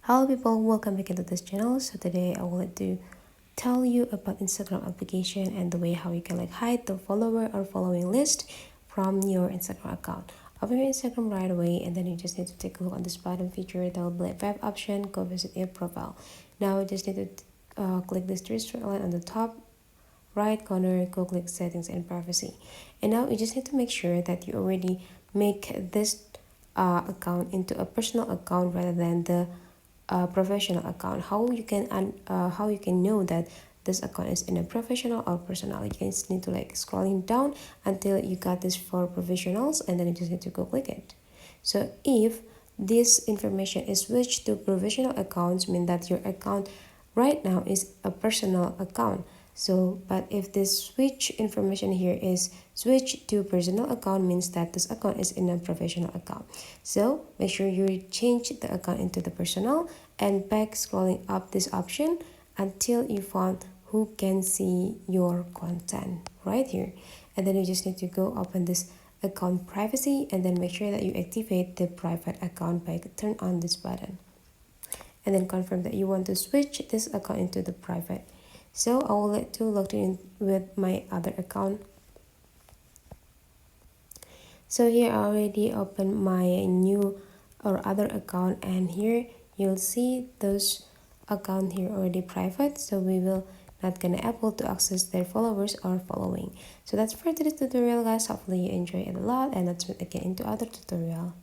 Hello people, welcome back into this channel. So today I would like to tell you about Instagram application and the way how you can hide the follower or following list from your Instagram account. Open your Instagram right away, and then you just need to take a look on this bottom feature. There will be a 5 option. Go visit your profile. Now you just need to click this three straight line on the top right corner. Go click settings and privacy, and now you just need to make sure that you already make this account into a personal account rather than the professional account. How you can know that this account is in a professional or personal? You just need to scrolling down until you got this for professionals, and then you just need to go click it. So if this information is switched to professional accounts, mean that your account right now is a personal account. So but if this switch information here is switched to personal account, means that this account is in a professional account. So make sure you change the account into the personal, and back scrolling up this option until you found who can see your content right here. And then you just need to go open this account privacy, and then make sure that you activate the private account by turn on this button, and then confirm that you want to switch this account into the private. So I will let to log in with my other account. So here I already opened my new or other account, and here you'll see those account here already private, so we will not gonna able to access their followers or following. So that's for today's tutorial, guys. Hopefully you enjoy it a lot, and let's meet again into other tutorial.